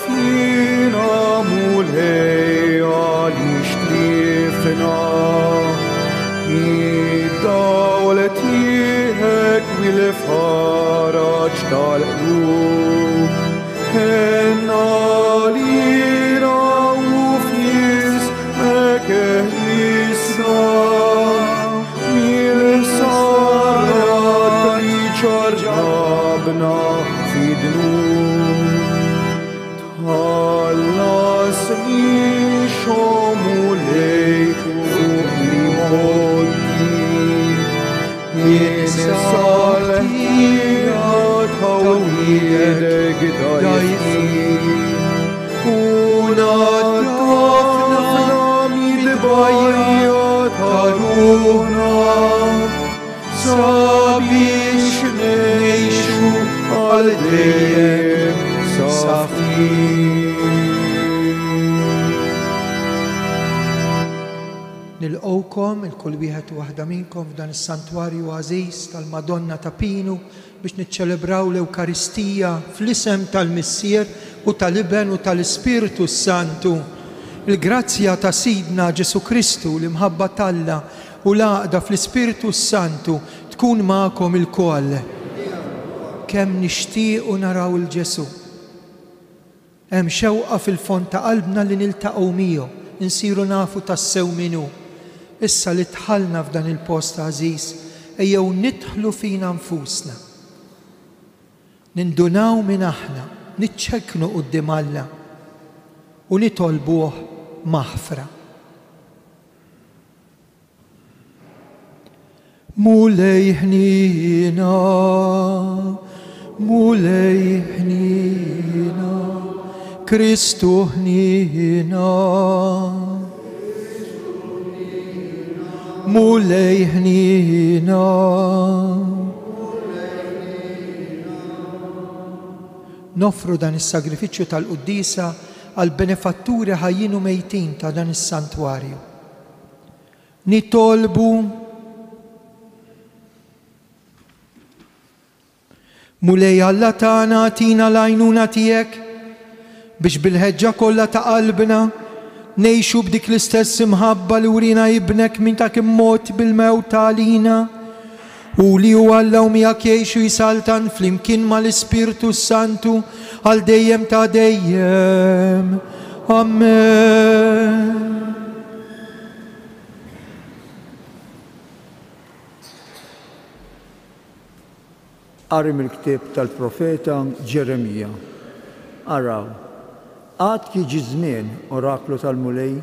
fina mulej għalix tlifna id-dawla tiegħek bil-faraġ tal-qlub henna lira u f'jismek issa mil-sarra li ċarġabna fid-dnub tħallasni xomulejk fuq li moddi jisalħija tawilek dajti unadafna mid-bajja taruħna sabiex nejxu għal-dejjem Nilqowkom il-kull wieħed u waħda minnkom f'dan is-santwarju għażiż tal-Madonna ta' Pinu biex niċċelebraw l-Ewkaristija fl-isem tal-Missier u tal-Iben u tal-Ispiritu Santu. Il-grazzja ta' Sidna Ġesu Kristu l-imħabba Alla u l-għaqda fl-Ispiritu Santu tkun magħkom ilkoll. Kemm nixtiequ naraw il-Ġesu. Hemm xewqa fil-fond ta' qalbna li niltaqgħu miegħu, insiru nafu tassew minnu. Issa li tħallna f'dan il-post għażiż, ejjew nidħlu fina nfusna. Nindunaw minn aħna, niċċekknu quddiem Alla u nitolbuh maħfra. Mulej ħnina, mulej ħnina, Kristu ħnina, mulej ħnina. Nofru dan is-sagrifiċċju tal-Quddisa għal benefatturi ħajjin u mejtin ta' dan is-santwarju. Nitolbu mulej Alla tagħna tina l-għajnuna tiegħek biex bil-ħeġġa kollha ta' qalbna ngħixu b'dik l-istess imħabba li urina ibnek minn ta' immot bil-mewt għalina u li hu Alla u miegħek jgħixu jisaltan flimkien mal-Ispiritu Santu għal dejjem ta' dejjem. Amen. Qari mill-ktieb tal-profeta Ġeremija. Araw, għad jiġi żmien oraklu tal-mulej,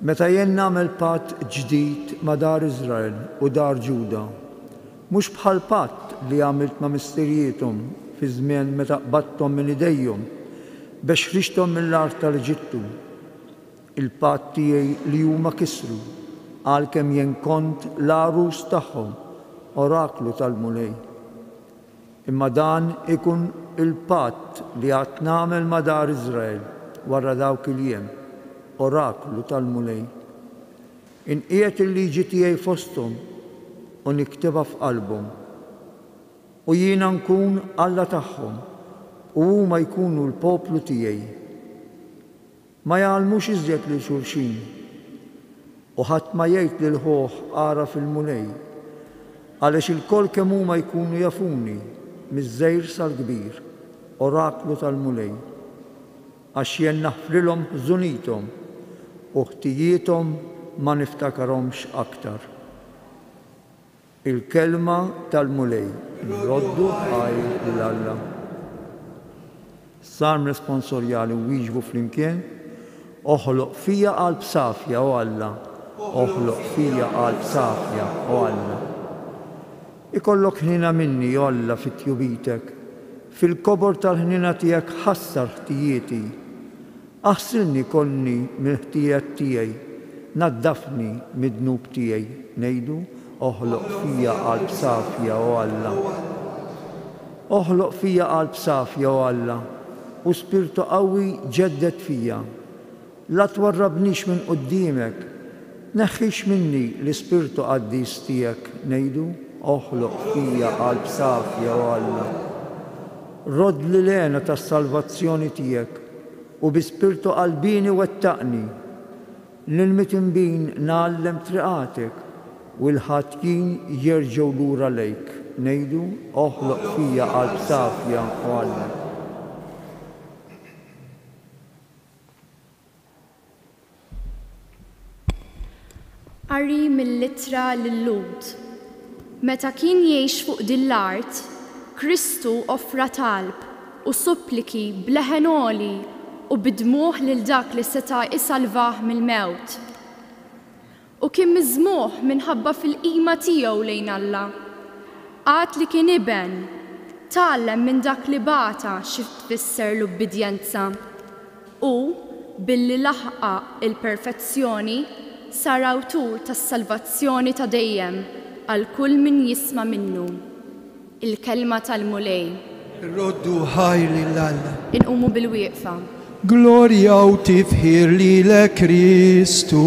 meta jien nagħmel patt ġdid ma' dar Iżrael u dar Ġuda, mhux bħal patt li għamilt ma' misterjietom fi żmien meta qbadthom minn idejhom biex ħriġthom mill-art tal-Eġittu. Il-patt tiegħi li huma kisru għalkemm jien kont l-arus tagħhom, oraklu tal-mulej. Imma dan ikun il-patt li għad nagħmel ma' dar Iżrael wara dawk il-jiem, oraklu tal-mulej. Inqiegħed il-liġi tiegħi fosthom u niktibha f'qalbhom. U jiena nkun Alla tagħhom u huma jkunu l-poplu tiegħi. Ma jgħallmux iżjed lil xulxin u ħadd ma jgħid lil ħoħ ara fil-mulej għaliex il-koll kemm huma jkunu jafuni miż-żgħir sal-kbir, oraklu tal-mulej, għax jien naħfrilhom ħżunithom u ħtijietom ma niftakarhomx aktar. Il-kelma tal-mulej, nroddu ħajr l-Alla. Salm responsorjali u wieġbu flimkien, oħloq fija qalb safja o Alla, oħloq fija qalb safja o Alla. Ikollok ħnina minni o Alla fit-tjubitek, fil-kobor tal-ħnina tiegħek ħassar ħtijieti. Aħsilni konni mill-ħtijiet tiegħi, naddafni mid-dnub tiegħi, ngħidu oħloq fija qalb safja o Alla. Oħloq fija qalb safja o Alla u spirtu qawwi ġeddet fija. La twarrabnix minn quddiemek, neħħix minni l-ispirtu qaddis tiegħek, ngħidu oħloq fija qalb safja o Alla. Rod li lena tas-salvazzjoni tiegħek u bi spirtu qalbini wettaqni lil-mitnbin nagħallem triqatek u l-ħatjin jerġgħu lura lejk. Ngħidu oħloq fija qalb safja u għallem. Qari mill-littra lill-Lud. Meta kien jgħix fuq din l-art, Kristu offra talb u suppliki bleħen għoli u bidmuh lil dak li seta' isalvah mill-mewt. U kien miżmuh minħabba fil-qima tiegħu lejn Alla. Għad li kien iben, tgħallem minn dak li bata xi tfisser l-ubbidjenza u billi laħqa il-perfezzjoni sar awtur tas-salvazzjoni ta' dejjem għal kull min jisma' minnu. Il-kelma tal-mulej. Roddu ħajr lill-Alla. Inqumu bil-wieqfa. Gloria u tifħir lilek Kristu.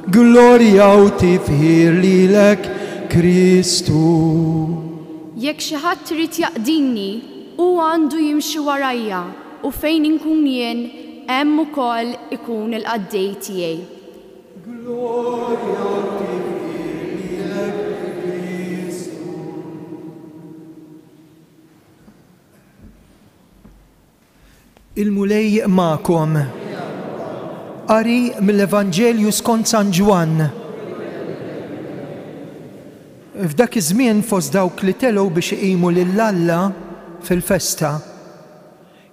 Gloria u tifħir lilek Kristu. Jekk xi ħadd trid jaqdinni, huwa għandu jimxi warajja u fejn inkun jien hemm ukoll ikun il-qaddej tiegħi. Gloria u tifħir lilek Kristu. Il-mulej ma'kom. Qari mill-Evanġelju skont San Ġwan. F'dak iż-żmien fost dawk li telgħu biex iqimu lill-Alla fil-festa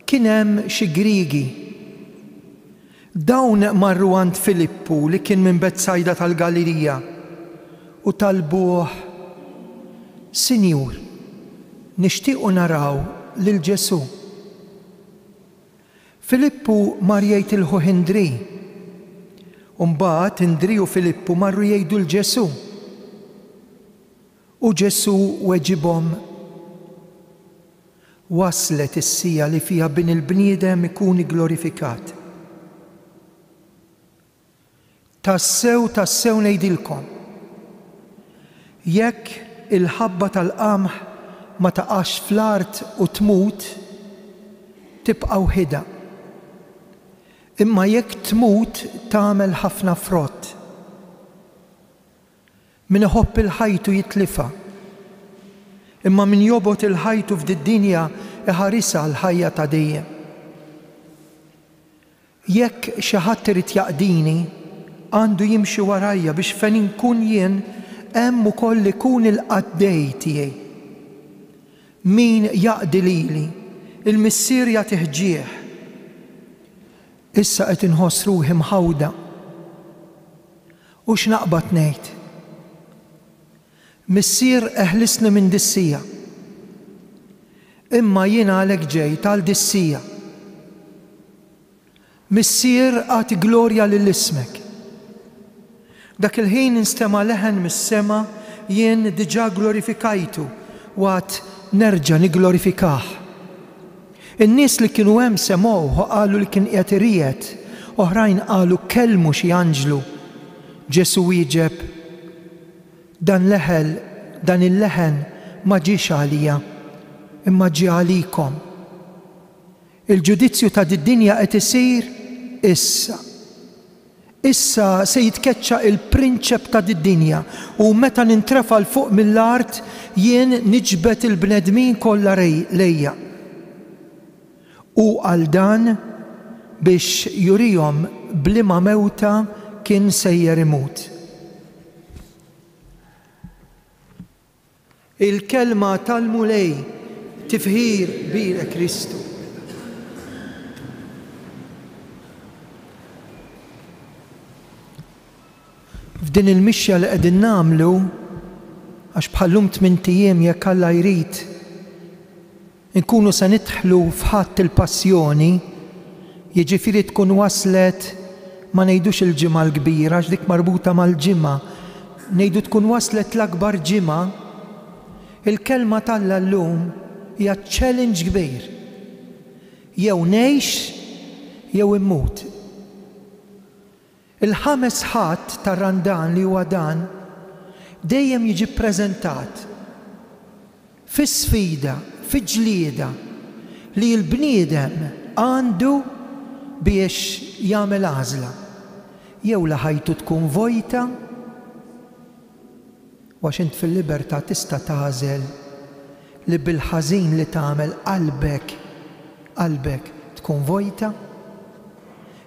kien hemm xi Griegi. Dawn marru għand Filippu li kien minn Betsajda tal-Galilija u talbuh: Sinjur, nixtiequ naraw lil Ġesu. Filippu mar jgħidilhu Indri. U mbagħad Indri u Filippu marru jgħidu l-Ġesu. U Ġesu weġibhom: waslet is-sija li fiha bin il-bniedem ikun glorifikat. Tassew ngħidilkom, jekk il-ħabba tal-qamħ ma taqax fl-art u tmut, tibqgħu ħida. Imma jekk tmut tagħmel ħafna frott. Min iħobb il-ħajtu jitlifha. Imma min jobgħod il-ħajtu f'did-dinja iħarisha l-ħajja ta' dejjem. Jekk xi ħadd irid jaqdini, għandu jimxi warajja biex fejn inkun jien hemm ukoll ikun il-qaddej tiegħi. Min jaqdi lili, il-missier jagħtih ġieħ. Issa qed inħoss ruħi mħawda. U x'naqbad ngħid? Missier eħlisni minn dissija. Imma jien għalhekk ġejt għal dissija. Missier għati glorja lill-ismek. Dak il-ħin instema' leħen mis-sema jien diġà glorifikajtu waqt nerġa' niglorifikah. In-nies li kienu hemm semgħuh qalu li kien qiegħed iried, oħrajn qalu kellmu xi anġlu. Ġesu wieġeb: dan il-leħen ma ġiex għalija, imma ġie għalikom. Il-ġudizzju ta' din-dinja qed isir issa. Issa se jitkeċċa il-prinċep ta' din-dinja u meta nintrefal fuq mill-art jien niġbed il-bnedmin kollha lejja. U għal dan biex jurihom bliema mewta kien sejjer imut. Il-kelma tal-mulej tifħir lilek Kristu. F'din il-mixja li qegħdin nagħmlu, għax bħallum 8 ijiem jekk Alla jrid, inkunu se nidħlu f'ħatt il-passjoni, jiġifieri tkun waslet ma ngħidux il-ġimgħa l-kbira għax dik marbuta mal-ġimgħa, ngħidu tkun waslet l-akbar ġimgħa. Il-kelma tal-Alla llum hija challenge kbir. Jew ngħix jew immut. Il-5 ħadd tar-randan li huwa dan dejjem jiġi ppreżentat fi sfida, fi ġlieda li l-bniedem għandu biex jagħmel għażla. Jew la ħajtu tkun vojta, għax int fil-libertà tista' tagħżel li bil-ħażin li tagħmel qalbek tkun vojta,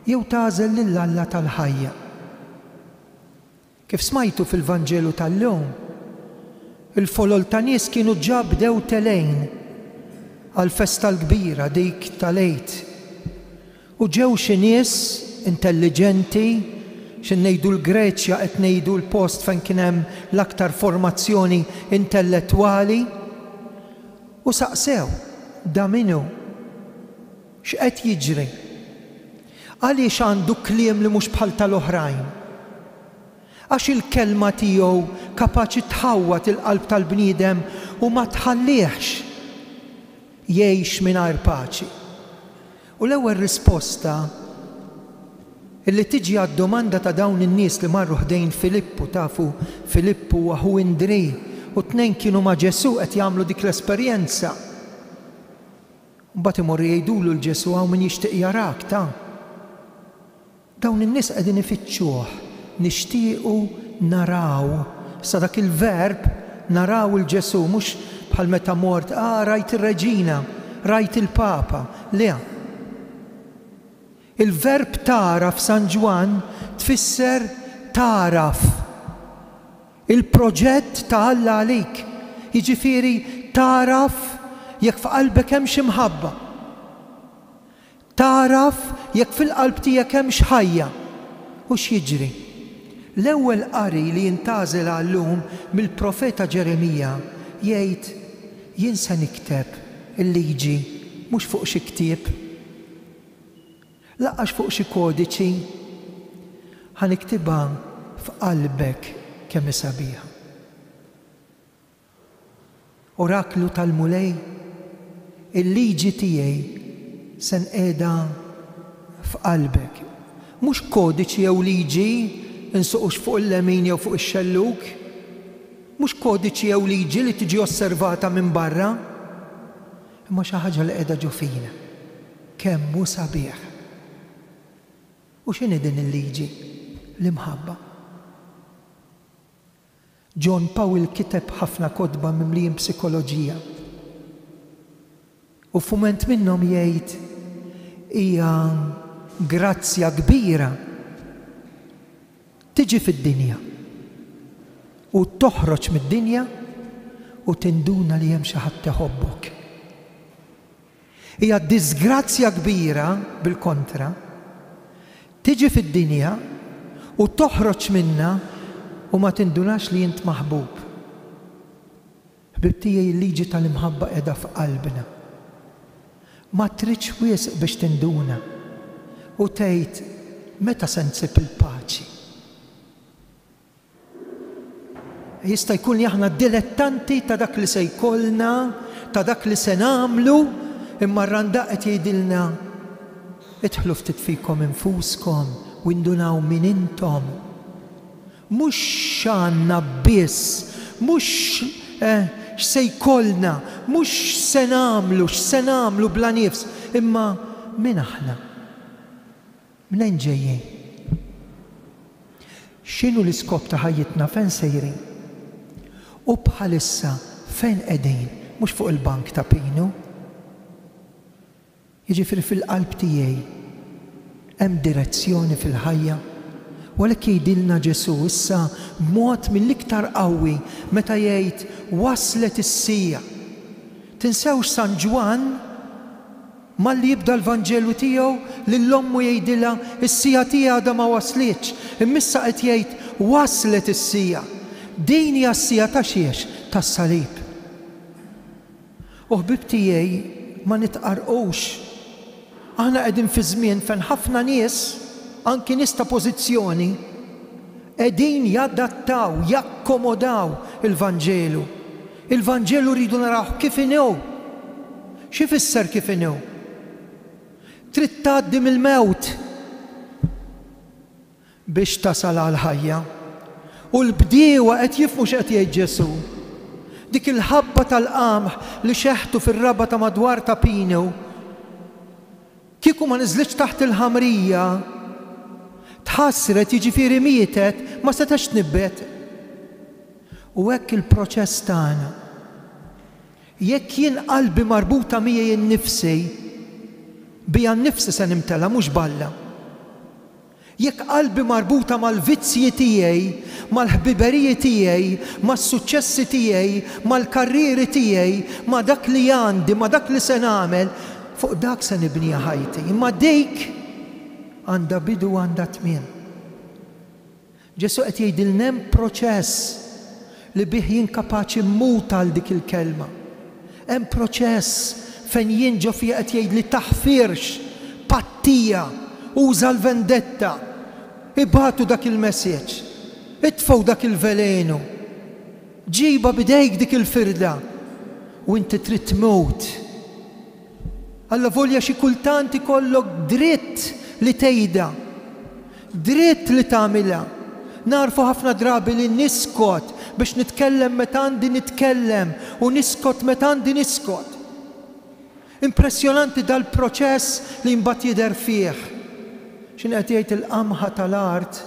jew tagħżel lill-Alla tal-ħajja. Kif smajtu fil-Vanġelu tal-lum, il-folol ta' nies kienu ġabdew telejn għal-festa l-kbira dik tal-Eid. U ġew xi nies intelligenti, x'ngħidu l-Greċja qed ngħidu l-post fejn kien hemm l-aktar formazzjoni intellettwali, u saqsew da minnu x'qed jiġri. Għaliex għandu kliem li mhux bħal tal-oħrajn? Għax il-kelma tiegħu kapaċi tħawwat il-qalb tal-bniedem u ma tħallihx jgħix mingħajr paċi. U l-ewwel risposta illi tiġi għad-domanda ta' dawn in-nies li marru ħdejn Filippu, tafu Filippu u aħu Indrej, u tnejn kienu ma' Ġesu qed jagħmlu dik l-esperjenza. Mbagħad imorru jgħidulu l-Ġesu hawn min jixtieq jarak ta'. Dawn in-nies qegħdin ifittxuh, nixtiequ naraw. Sa dak il-verb naraw il-Ġesu mhux bħal meta mort, rajt ir-Reġina, rajt il-Papa, le. Il-verb taraf San Ġwan tfisser taraf il-proġett ta' Alla għalik. Jiġifieri taraf jekk f'qalbek hemm xi mħabba. Taraf jekk fil-qalb tiegħek hemm xi ħajja. U x'jiġri? L-ewwel qari li jintażel għallum mill-profeta Ġeremija jgħid jien se nikteb il-liġi mhux fuq xi ktieb, laqqax fuq xi kodiċi, ħaniktibha f'qalbek kemm sabiħa. Oraklu tal-mulej, il-liġi tiegħi se nqiegħda f'qalbek. Mhux kodiċi jew liġi insuqux fuq il-lemin jew fuq ix-xelluk, mhux kodiċi jew liġi li tiġi osservata minn barra, imma xi ħaġa li qiegħda ġo fina. Kemm hu sabiħ. U x'inhi din il-liġi? L-imħabba. John Powell kiteb ħafna kotba mimlijin psikoloġija. U f'mument minnhom jgħid hija grazzja kbira tiġi fid-dinja u toħroġ mid-dinja u tinduna li hemm xi ħadd iħobbok. Hija disgrazzja kbira bil-kontra tiġi fid-dinja u toħroġ minnha u ma tindunax li int maħbub. Ħbib tiegħi l-liġi tal-imħabba qiegħda f'qalbna. Ma tridx wisq biex tinduna u tgħid meta se nsib il-paċi. Jista' jkun li aħna dilettanti ta' dak li se jkollna, ta' dak li se nagħmlu, imma r-randaq qed jgħidilna idħlu ftit fikom infuskom u indunaw min intom. Mhux x'għandna biss, mhux x'se jkollna, mhux x'se nagħmlu bla nifs, imma min aħna? Minn ġejjin? X'inhu l-iskop ta' ħajjitna fejn sejrin? U bħalissa fejn qegħdin? Mhux fuq il-bank ta' pinu. Jiġifieri fil-qalb tiegħi hemm direzzjoni fil-ħajja. U għalhekk jgħidilna Ġesu issa b'mod mill-iktar qawwi meta jgħid waslet is-sija. Tinsewx San Ġwan malli jibda l-Vanġelu tiegħu lill-ommu jgħidilha is-sija tiegħi għadha ma waslitx. Immissa qed jgħid waslet is-sija. Din hija s-sija ta' xiex? Tas-salib. U ħbib tiegħi ma nitqarqux. Aħna qegħdin fi żmien fejn ħafna nies, anki nies ta' pożizzjoni, qegħdin jadattaw, jakkomodaw il-Vanġelu. Il-Vanġelu rridu naraw kif inhu. Xi fisser kif inhu? Trid tgħaddi mill-mewt biex tasal għall-ħajja. U l-bdiewa qed jifhmu x'qed jgħid Ġesu. Dik il-ħabba tal-qamħ li xeħtu fir-raba ta' madwar ta' Pinu Kieku ma niżlitx taħt il-ħamrija, tħassret, jiġifieri mietet, ma setax tnibbet. U hekk il-proċess tagħna. Jekk jien qalbi marbuta miegħi innifsi, bija nnifsi se nimtela mhux balla. Jekk qalbi marbuta mal-vizzji tiegħi, mal-ħbiberiji tiegħi, mas-suċċessi tiegħi, mal-karrieri tiegħi, ma' dak li għandi, ma' dak li se nagħmel, fuq dak se nibnija ħajti. Imma dik għandha bidu għandha tmiem. Ġesu qed jgħidilna hemm proċess li bih jien kapaċi mmut għal dik il-kelma. Hemm proċess fejn jien ġo fija qed jgħid li taħfirx, pattija, uża l-vendetta, ibatu dak il-messaġġ, itfgħu dak il-velenu, ġiba bidejk dik il-firda u inti trid tmut. Alla volja xi kultant ikollok dritt li tgħidha, dritt li tagħmilha. Narfu ħafna drabi li niskot biex nitkellem meta għandi nitkellem u niskot meta għandi niskot. Impressjonanti dal-proċess li mbagħad jidher fih. X'in qed jgħid il-qamħa tal-art,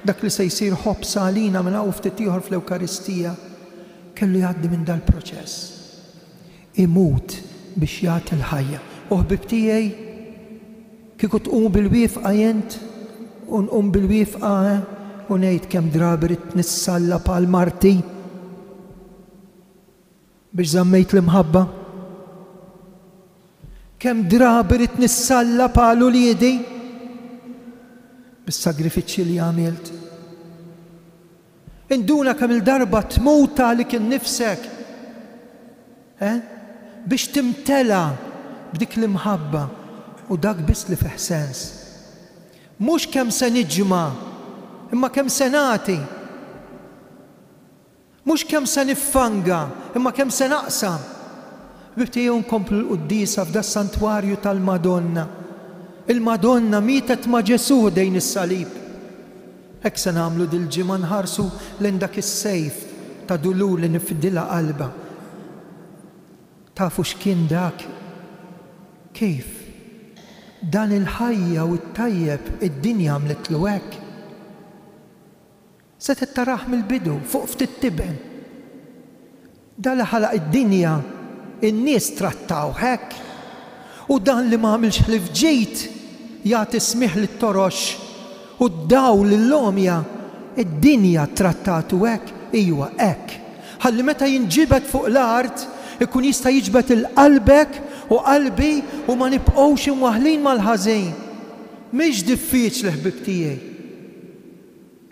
dak li se jsir ħobsa għalina minn hawn ftit ieħor fl-Ewkaristija, kellu jgħaddi minn dal-proċess. Imut biex jagħti l-ħajja. U ħbib tiegħi kieku tqum bil-wifqa jent u nqum bil-wifqa u ngħid kemm drabi rid nissalla bħal marti biex żammejt l-imħabba. Kemm drabi rid nissalla bħal uliedi bis-sagrifiċċji li għamilt. Induna kemm il-darba tmuta li kien nifsek. Biex timtela b'dik l-imħabba u dak biss li fih sens. Mhux kemm se niġma', imma kemm se nagħti. Mhux kemm se niffanga, imma kemm se naqsam. Bibtejjew nkomplu l-Qudiesa f'da s-santwarju tal-Madonna. Il-Madonna mietet ma' Ġesu dejn is-salib. Hekk se nagħmlu dil-ġimgħa nħarsu lejn dak is-sejf ta' dulur li nifdilha qalba. Tafu x'kien dak? Kif? Dan il-ħajja u t-tajjeb id-dinja għamletlu hekk. Se tittaraħ mill-bidu fuq ftit tiben. Dan li ħalaq id-dinja in-nies trattaw hekk. U dan li ma għamilx ħlif ġejt jagħti smih lit-torox u d-daw lill-lomja id-dinja trattatu hekk, ijwa hekk. Ħalli meta jinġibed fuq l-art ikun jista' jiġbed il-qalbek u qalbi u ma nibqgħux imwaħħlin mal-ħażin. Mhix diffiċli ħbib tiegħi.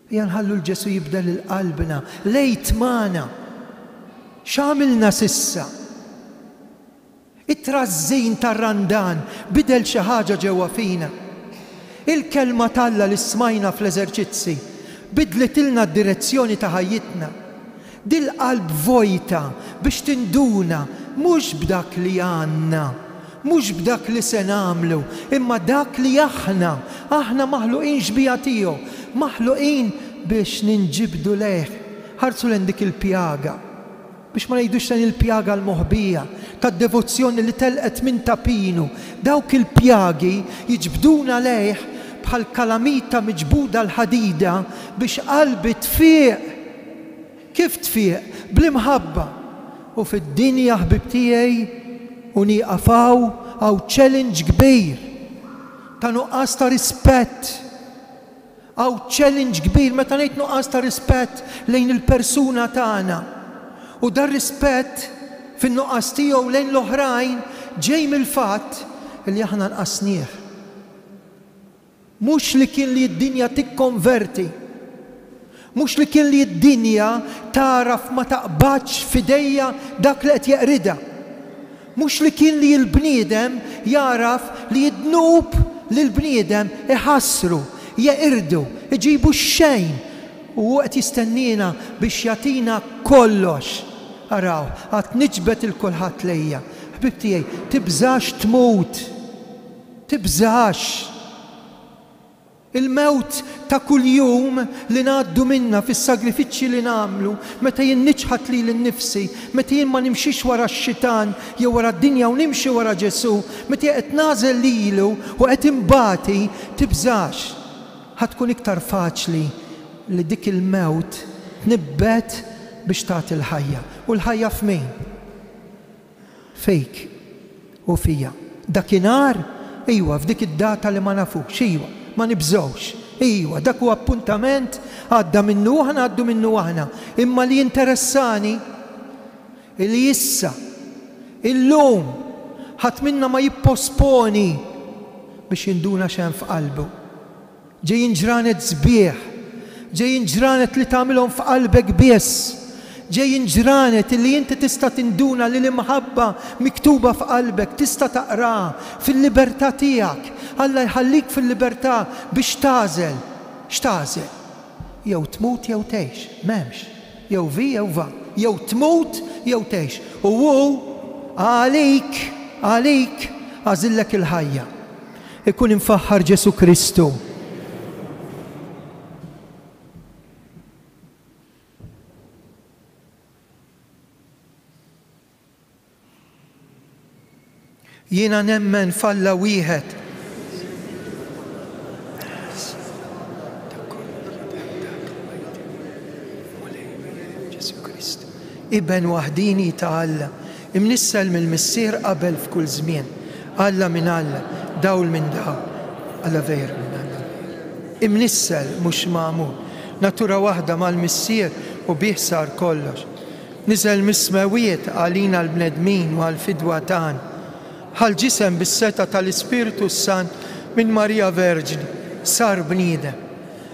Ejja nħallu l-Ġesu jibdel il-qalbna, lejt magħna. X'għamilna sissa? It-trażżin tar-randan bidel xi ħaġa ġewwa fina. Il-kelma talla li smajna fl-eżerċizzi bidletilna d-direzzjoni ta' ħajjitna. Dil-qalb vojta biex tinduna mhux b'dak li għandna, mhux b'dak li se nagħmlu, imma dak li aħna maħluqin xbija tiegħu, maħluqin biex ninġibdu lejh. Ħarsu lejn dik il-pjaga, biex ma ngħidux lejn il-pjaga l-moħbija tad-devozzjoni li telqet minn tapinu. Dawk il-pjagi jiġbduna lejh bħal kalamita miġbuda l-ħadida biex qalbi tfieq. Kif tfieq? Bl-imħabba. U fid-dinja ħbib tiegħi u nieqafaw għaw challenge kbir ta' nuqqas ta' rispett. Għaw challenge kbir meta ngħid nuqqas ta' rispett lejn il-persuna tagħna. U dar rispett fin-nuqqas tiegħu lejn l-oħrajn ġej mill-fatt li aħna nqasnieh. Mhux li kien li d-dinja tikkonverti. Mhux li kien li d-dinja taraf ma taqbadx f'idejja dak li qed jeqrida. Mhux li kien li l-bniedem jaraf li jidnub li l-bniedem iħassru, jeqirdu, iġibu x-xejn u qed jistennina biex jagħtina kollox. Araw, għad niġbed il-kulħadd lejja. Ħbib tiegħi, tibżax tmut. Tibżax. Il-mewt ta' kuljum li ngħaddu minna fis-sagrifiċċji li nagħmlu, meta jien niċħat li l-nifsi, meta jien ma nimxix wara x-xitan jew wara d-dinja u nimxi wara Ġesu, meta qed nażel lilu u qed imbati, tibżax. Ħatkun iktar faċli li dik il-mewt tnibbet biex tagħti l-ħajja. U l-ħajja f'min? Fejk u fija. Dakinhar, iwa, f'dik id-data li ma nafux, iwa, ma nibżgħux. Iwa, dak huwa appuntament għadda minnu aħna għaddu minnu aħna. Imma li interessani li issa illum ħadd minna ma jipposponi biex jinduna xejn f'qalbu. Ġejjin ġranet sbieħ, ġejjin ġranet li tagħmilhom f'qalbek biss. Ġejjin ġranet li inti tista' tinduna li l-imħabba miktuba f'qalbek, tista' taqra fil-libertà tiegħek. Alla jħallik fil-libertà biex tażel. X'tażel? Jew tmut jew tgħix, m'hemmx. Jew vi jew va, jew tmut jew tgħix. U hu għalik għażillek il-ħajja. Ikun infaħħar Ġesu Kristu. Jiena nemmen falla wieħed. Iben waħdini ta' Alla, imnissel mill-missier qabel f'kull żmien. Alla minn Alla, dawl minn dawl. Alla ver minn Alla. Imnissel mhux magħmul. Natura waħda mal-missier u bih sar kollox. Niżel mis-smawiet għalina l-bnedmin u għal-fidwa tagħna. Ħal ġisem bis-seta tal-Ispiritu Sant minn Marija Verġni sar bniedem.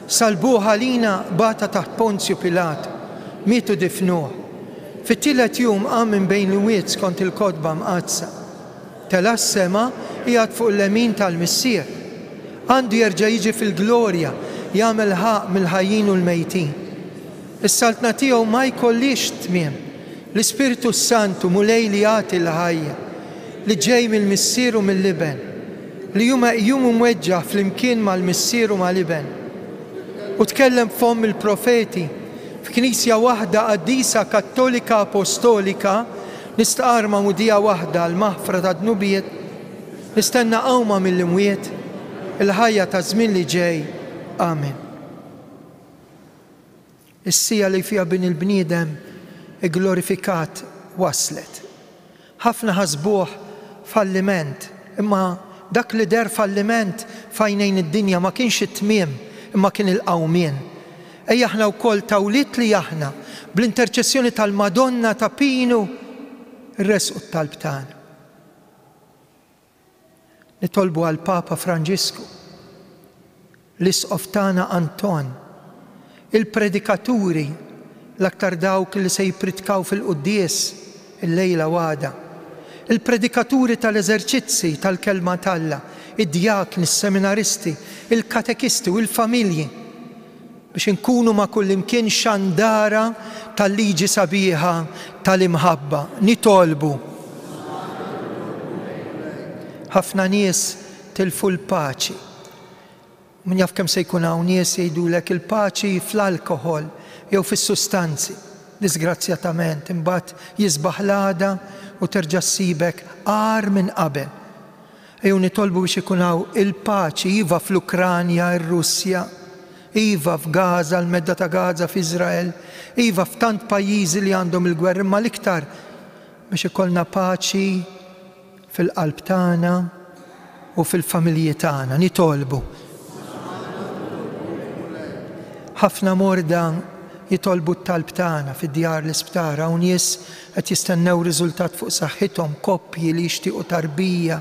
Salbuh għalina bata taħt Ponzju Pilat, mietu difnuh. Fit-tielet jum qam minn bejn l-wiet skont il-kodba mqazza. Tela s-sema qiegħed fuq l-lemin tal-missier. Għandu jerġa' jiġi fil-glorja jagħmel ħaq mill-ħajjin u l-mejtin. Is-saltna tiegħu ma jkollix tmiem. L-Ispiritu Santu mulej li jagħti l-ħajja li ġej mill-missier u mill-liben, li jum mweġġaħ fl-imkien mal-missier u mal-liben. U tkellem f'fomm il-profeti f'knisja waħda qaddisa kattolika apostolika, nistaqar ma' mudija waħda l-maħfra ta' dnubiet, nistenna qawma mill-imwiet, il-ħajja ta' żmien li ġej. Amen. Is-sija li fiha bin il-bniedem glorifikat waslet. Ħafna ħasbuh falliment, imma dak li der falliment fajnejn id-dinja ma kienx it-tmiem, imma kien il-qawmien. Ejja aħna wkoll tawlit li aħna bl-interċessjoni tal-Madonna ta' Pinu irresqu t-talb tagħna. Nitolbu għal Papa Franġisku, l-isqof tagħna Anton, il-predikaturi l-aktar dawk li se jipritkaw fil-quddies il-lejla għada, il-predikaturi tal-eżerċizzi tal-kelma talla, id-djakni, is-seminaristi, il-katekisti u l-familji biex inkunu ma' kullimkien xandara tal-liġi sabiħa tal-imħabba. Nitolbu. Ħafna nies tilfu l-paċi. Min jaf kemm se jkun hawn nies jgħidulek il-paċi fl-alkohol jew fis-sustanzi. Disgrazzjatament imbagħad jisbaħ l-għada u terġa' ssibek għar minn qabel. Ejjew nitolbu biex ikun hawn il-paċi iva fl-Ukranja, ir-Russja, iva f'Gaza, l-medda ta' Gaza f'Iżrael, iva f'tant pajjiżi li għandhom il-gwerra, imma l-iktar biex ikollna paċi fil-qalb tagħna u fil-familji tagħna. Nitolbu. Ħafna morda jitolbu t-talb tagħna fid-djar l-isptara u nies qed jistennew riżultat fuq saħħithom, koppji li jixtiequ tarbija.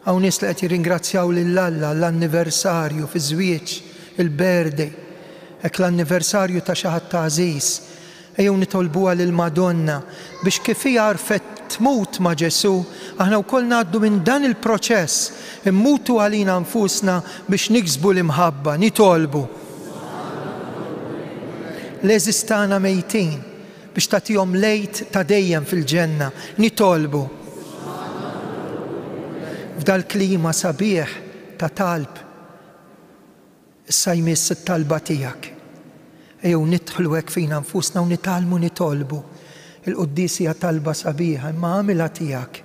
Hawn nies li qed jirringrazzjaw lil Alla l-anniversarju fiż-żwieġ, il-birthday, hekk l-anniversarju ta' xi ħadd ta' għażiż. Ejjew nitolbuha lill-Madonna biex kif hija għarfet tmut ma' Ġesu, aħna wkoll ngħaddu minn dan il-proċess, immutu għalina nfusna biex niksbu l-imħabba. Nitolbu. L-eżistana mejtin biex tagħtihom lejt ta' dejjem fil-ġenna. Nitolbu. F'dal klima sabiħ ta' talb issa jmiss it-talba tiegħek. Ejjew nidħlu hekk fina nfusna u nitalmu nitolbu. Il-qudies hija talba sabiħa, imma għamilha tiegħek.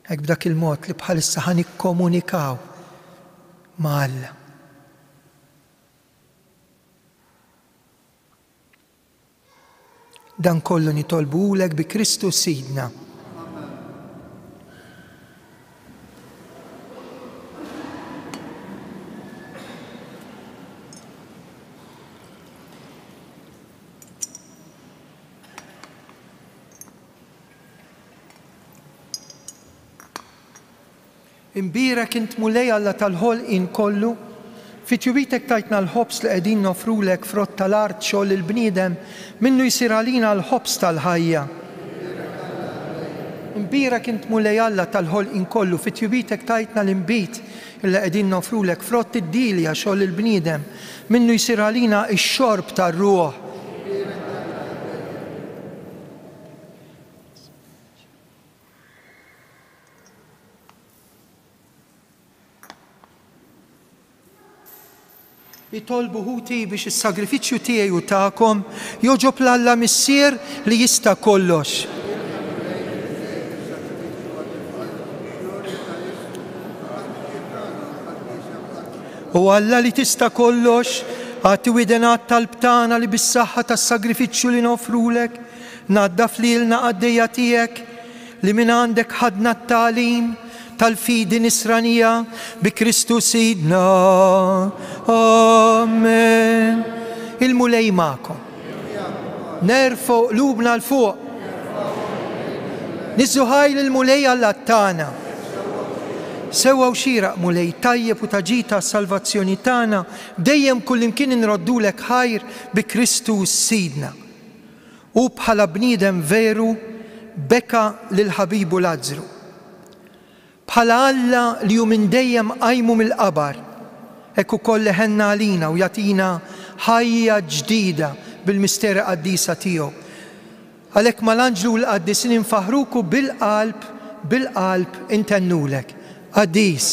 Hekk b'dak il-mod li bħalissa ħa nikkomunikaw ma' Alla. Dan kollu nitolbulek bi Kristus Sidna. Imbira kint mulej Alla tal-ħolqien kollu, fit-tjubitek tajtna l-ħobs li qegħdin nofrulek frott tal-art xogħol il-bniedem minnu jsir għalina l-ħobs tal-ħajja. Imbira kint mulej Alla tal-ħolqien kollu, fit-tjubitek tajtna l-imbit li qegħdin nofrulek frott id-dilja xogħol il-bniedem minnu jsir għalina x-xorb tar-ruħ. Jitolbu ħuti biex is-sagrifiċċju tiegħi u tagħkom joġob l-Alla missier li jista' kollox. U Alla li tista' kollox, għati widenat tal-btana li bis-saħħa tas-sagrifiċċju li nofrulek, naddaf lilna għaddejja tiegħek li minn għandek ħadna t-tagħlim tal-fidi nisranija bi Kristus Sidna. Amen. Il-mulej ma'kom. Nerfo qlubna l-fuq. Nizzuħaj l-mulej għall-attana. Sewa u xiraq mulej tajjeb u taġita salvazzjoni tana dejjem kullimkien inroddulek ħajr bi Kristus Sidna. U bħala bniedem veru beka lil-ħabibu Lazzru. Bħala Alla li ju minn dejjem qajmu mill-qabar, hekk ukoll leħenna għalina u jagħtina ħajja ġdida bil-misteri qaddisa tiegħu. Għalhekk mal-anġlu l-qaddisin infaħruku bil-qalb intennulek. Qaddis.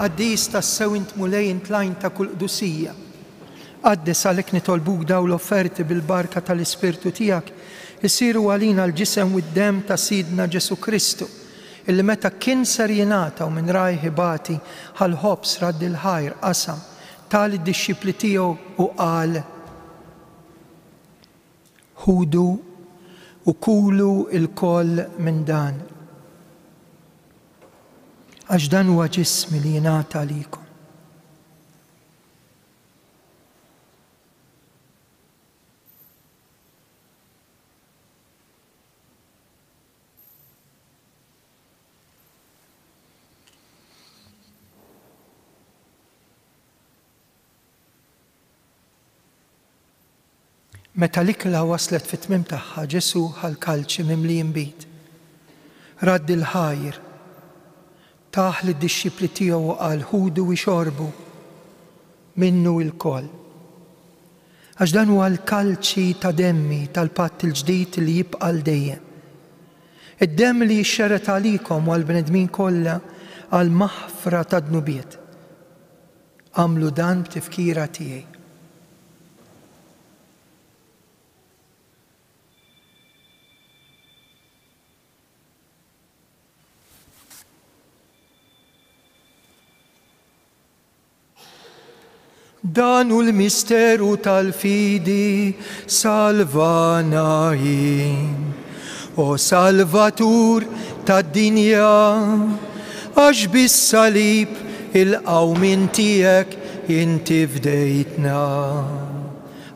Qaddis tas-sew int mulej intlajn ta' kull qdusija. Qaddis għalhekk nitolbuk daw l-offerti bil-barka tal-Ispirtu tiegħek isiru għalina l-ġisem u d-dem ta' Sidna Ġesu Kristu, illi meta kien ser jingħata u minn rajh ħibati ħal-ħobs radd il-ħajr qasam tal id-dixxipli tiegħu u qal: ħudu u kulu il-koll minn dan. Għax dan huwa ġismi li jingħata għalikom. Meta l-ikla waslet fit-tmiem tagħha Ġesu ħal-kalċi mimli jinbit. Radd il-ħajr taħ lid-dixxipli tiegħu u qal: ħudu u xorbu minnu l-koll. Għax dan huwa l-kalċi ta' demmi tal-patt il-ġdid li jibqa' dejjem. Id-demm li jixxeret għalikom u għall-bnedmin kollha għal maħfra ta' dnubiet. Għamlu dan b'tifkira tiegħi. Dan u l-misteru tal-fidi salvana jien, o Salvatur tad-dinja, għax bis-salib il-qawmin tiegħek inti fdejtna.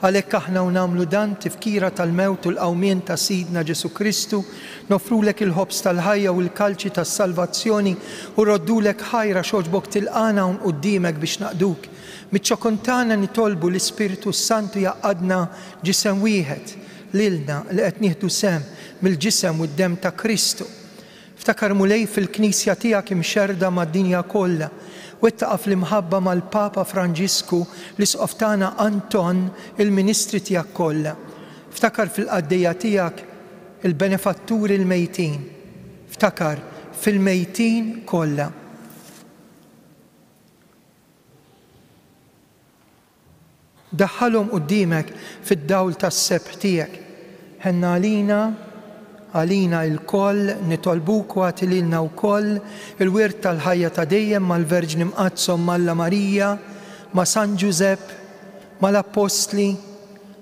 Għalhekk aħna u nagħmlu dan tifkira tal-mewt u l-qawmien ta' Sidna Ġesu Kristu, nofrulek il-ħobs tal-ħajja u l-kalċi tas-salvazzjoni u roddulek ħajra xogħġbok tilqana un qudiemek biex naqduk. Miċ-ċokontana nitolbu l-Ispiritu Santu jaqadna ġisem wieħed lilna li qed nieħdu sem mill-ġisem u d-dem ta' Kristu. Ftakar mulej fil-knisja tiegħek imxerda mad-dinja kollha. Wettaqaf l-imħabba mal-Papa Franġisku l-isqof tagħna Anton il-Ministri tiegħek kollha. Ftakar fil-qaddejja tiegħek il-benefatturi l-mejtin. Ftakar fil-mejtin kollha. Daħħalhom qudiemek fid-dawl tas-sebħ tiegħek. Ħenna għalina il-koll nitolbuk għatililna wkoll il-wirt tal-ħajja ta' dejjem mal-Verġni Mqazzom Malla Marija, ma' San Giuseppe, mal-Apostli,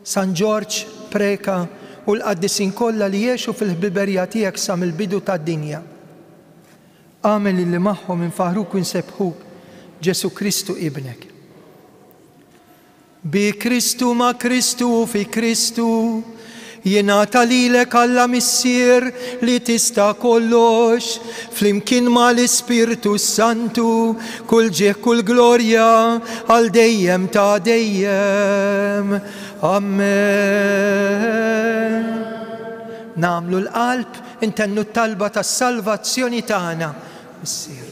San George Preka u l-qaddisin kollha li jgħixu fil-ħbiberja tiegħek sa mill-bidu tad-dinja. Għamel li magħhom infaħruk u nsebħuk Ġesu Kristu ibnek. Bi Kristu ma' Kristu u fi Kristu jingħata lilek Alla Missier li tista' kollox, flimkien mal-Ispirtu Santu, kull ġieħ kull glorja għal dejjem ta' dejjem. Amen. Namlu l-qalb intennu t-talba tas-salvazzjoni tagħna. Missier.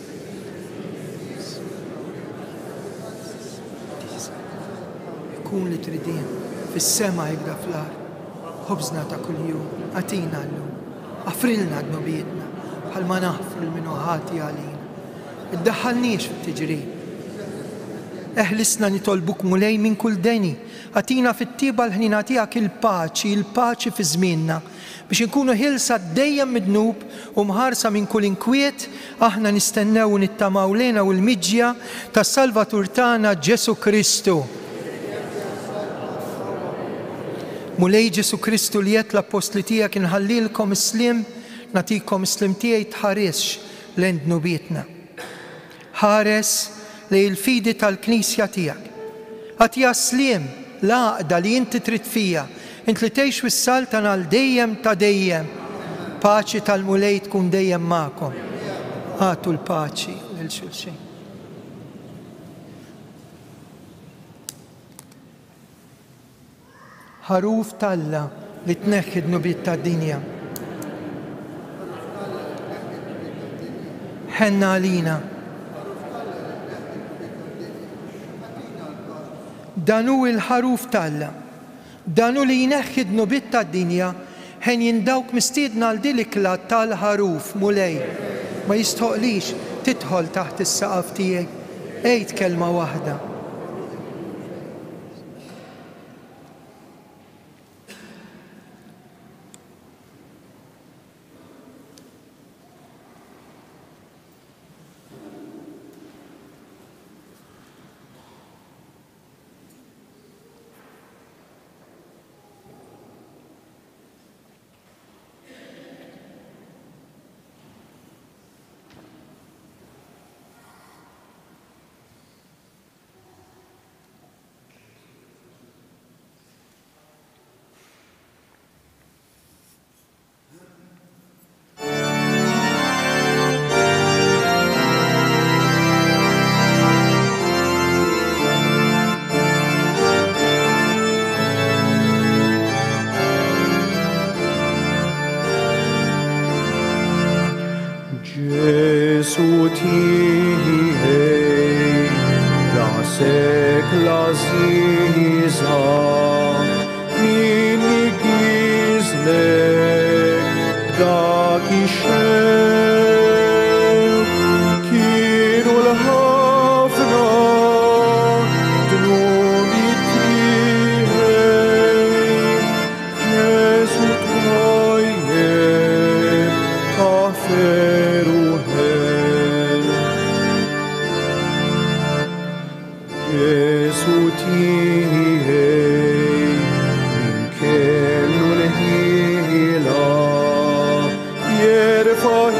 Ikun li tridin fis-sema jibda fl-ard. Ħobżna ta' kuljum, għatina llum, għafrilna d-nubietna, bħalma naħfru l-minuħati għalina. Iddaħħalniex fit-tiġrib. Eħlisna nitolbuk mulej minn kull deni, għatina fit-tiba l-ħnina tiegħek il-paċi fi żmienna, biex inkunu ħilsa dejjem midnub u mħarsa minn kull inkwiet, aħna nistennew u nittamaw lejna u l-miġja tas-Salvatur tagħna Ġesu Kristu. Mulej Ġesu Kristu li jett l-apostli tiegħek inħallilkom islim, natikom islim tiegħi tħaresx lejn dnubietna. Ħares lejn il-fidi tal-Knisja tiegħek. Għatija slim l-għaqda li inti trid fija, int li tgħix wis-saltan għal dejjem ta' dejjem. Paċi tal-mulej tkun dejjem magħkom. Għatu l-paċi lil xulxejn. ħaruf talla li tneħħi d-nubiet tad-dinja. Ħenna għalina. Danu il-ħaruf talla. Danu li jneħħi d-nubiet tad-dinja ħen jindawk mistiedna għal dilikla tal-ħaruf mulej. Ma jistħoqlix tidħol taħt is-saqaf tiegħek. Ejt kelma waħda. For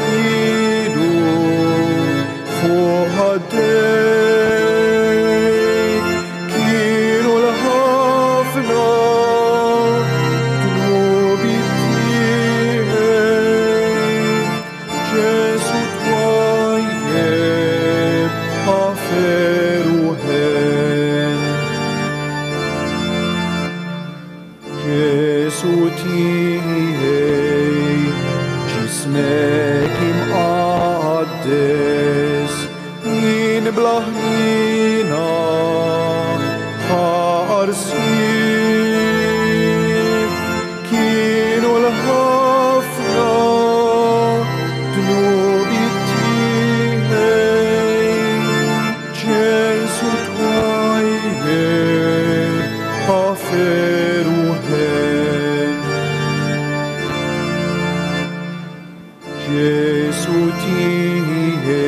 Ġesu tiegħi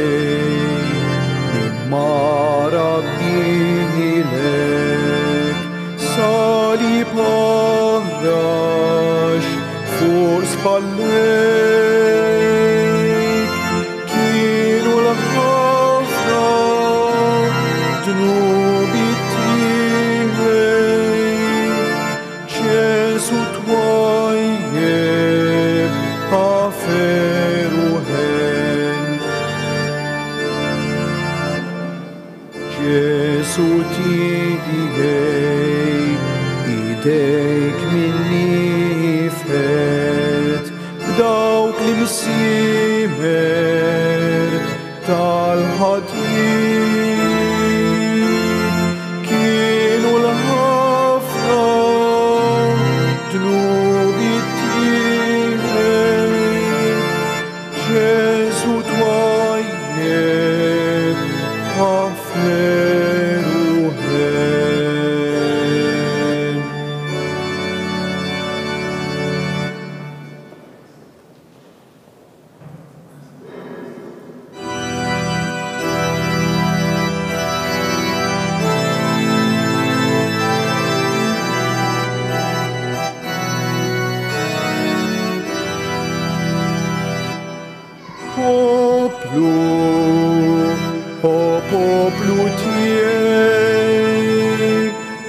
mimma rabbihilek salib għax fuq spallejk kienu l-ħafna dnubi tiegħi Ġesu twajjeb aferuħen Ġesu tiegħi idejk minni fed b'dawk li msimer tal-ħatin kienu l-ħafna dnubi tiegħi Ġesu twajjeb aferuħen poplu tiegħi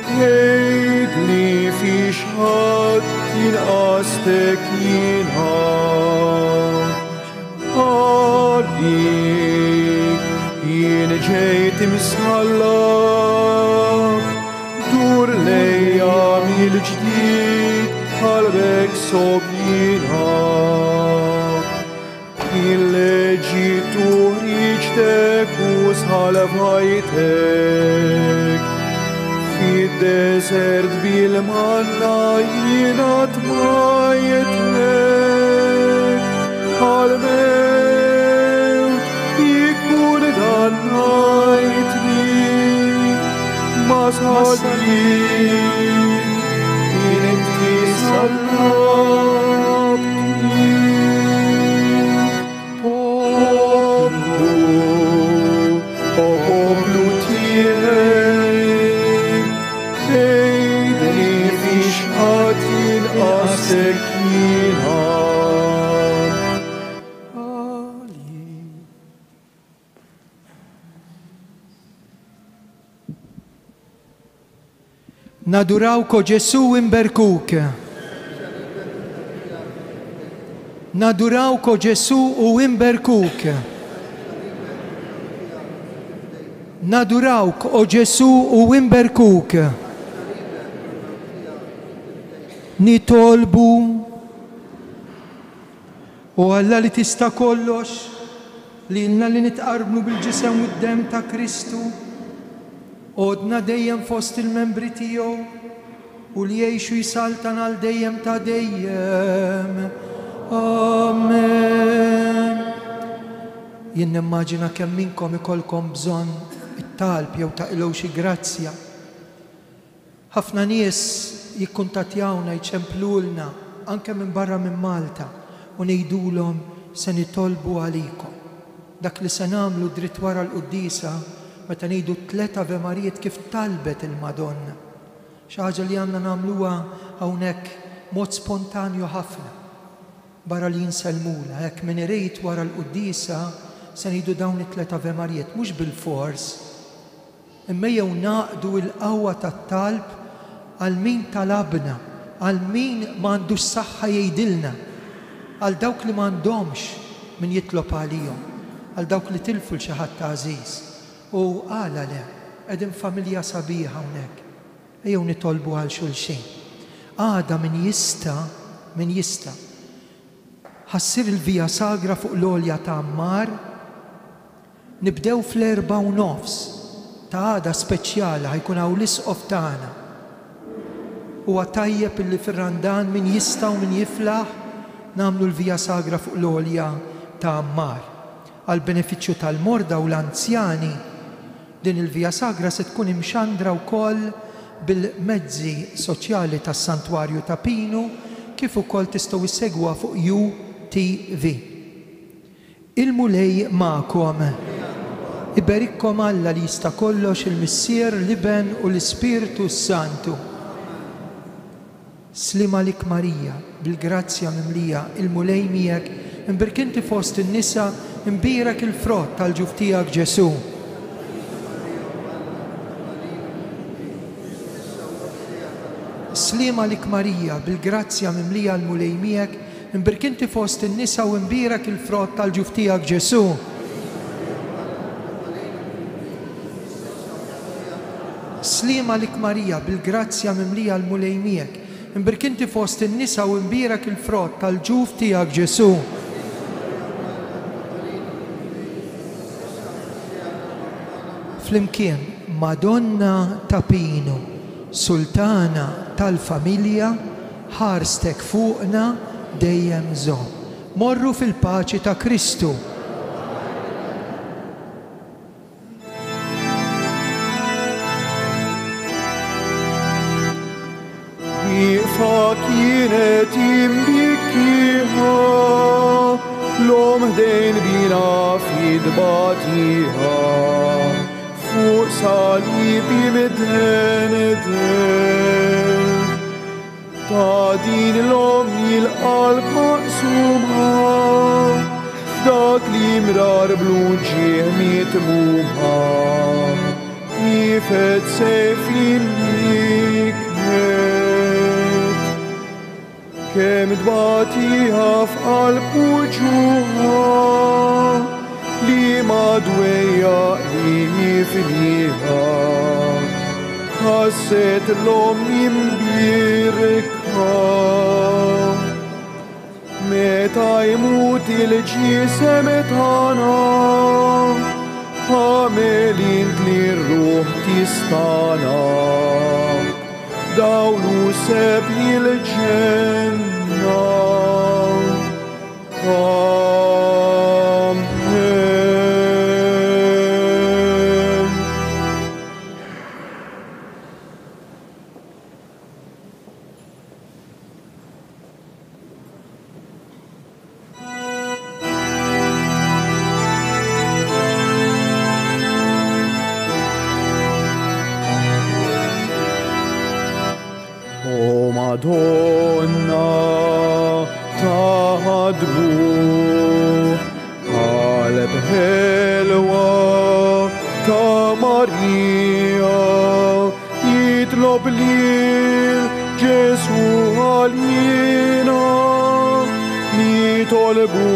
tgħidli fiex ħadd jinqastek jinħaff għalik jien ġejt imsħallak dur lejja mill-ġdid qalbek sob jinħaff il-leġi tuħriġtek u sħalafajtek fid-desert bil-manna jina tmajtek għal-mewt jikun dannajtni ma sħalli inti sallabtni poplu tiegħi tgħidli fiex ħadd jinqastek jinħaff Nadurawko Ġesu imberkuk. Nadurawko Ġesu u imberkuk. Nadurawk o Ġesu u imberkuk. Nitolbu u Alla li tista' kollox li ilna li nitqarbnu bil-ġisem u d-dem ta' Kristu għodna dejjem fost il-membri tiegħu u li jgħixu jisaltan għal dejjem ta' dejjem. Amen. Jien nimmaġina kemm minnkom ikolkom bżonn it-talb jew taqilgħu xi grazzja. Ħafna nies jikkuntattjawna jċemplulna anke minn barra minn Malta u ngħidulhom se nitolbu għalikom. Dak li se nagħmlu dritt wara l-Qudiesa meta ngħidu 3 Ave Marijiet kif talbet il-Madonna. Xi ħaġa li għandna nagħmluha hawnhekk mod spontanju ħafna. Barra li jinselmula, hekk minn irid wara l-Qudiesa se ngħidu dawn it-3 Ave Marijiet mhux bil-fors. Imma jew naqdu l-qawwa tat-talb għal min talabna, għal min m'għandux saħħa jgħidilna, għal dawk li m'għandhomx min jitlob għalihom, għal dawk li tilfu l xi ħadd għażiż. U għala le, qegħdin familja sabiħa hawnhekk. Ejjew nitolbu għal xulxin. Għada min jista' ħassir il-Via Sagra fuq l-olja ta' Ammar. Nibdew fl-4:30 ta' għada speċjali ħajkun hawn l-isqof tagħna. Huwa tajjeb illi fir-Randan min jista' u min jiflaħ nagħmlu l-Via Sagra fuq l-olja ta' Ammar. Għal benefiċċju tal-morda u l-anzjani din il-Via Sagra se tkun imxandra wkoll bil-mezzi soċjali tas-Santwarju ta' Pinu kif ukoll tistgħu issegwa fuq UTV. Il-mulej ma'kom. Iberikkom Alla li jista' kollox il-Missier, l-Iben u l-Ispiritu Santu. Slima lik Marija, bil-grazzja mimlija, il-mulej miegħek, imbirkinti fost in-nisa, imbirek il-frott tal-ġuf tiegħek Ġesu. Slima lik Marija, bil-grazzja mimlija l-mulej miegħek, imbirkinti fost in-nisa u imbirek il-frott tal-ġuf tiegħek Ġesu. Slima lik Marija, bil-grazzja mimlija l-mulej miegħek, imbirkinti fost in-nisa u imbirek il-frott tal-ġuf tiegħek Ġesu. Flimkien, Madonna ta' Pinu, Sultana tal-familja, ħarstek fuqna dejjem żomm. Morru fil-paċi ta' Kristu. Wieqfa kienet imbikkiha, l-om ħdejn bina fid-batiha, fuq salibi midden ta' din l-om il-qalb maqsuma, f'dak li mrar bluġieħ mitmuma, nifet sejfin niknet, kem dbatiha f'qalb uġuha, li madwejja li finiha, ħasset l-om imbirka, meta jmut il-ġisem tagħna, ħamel int li r-ruħ tistana, dawlu seb il-ġenna. O Madonna taħadbu, qalb ħelwa ta' Marija, jitlob lil Ġesu għalina, nitolbu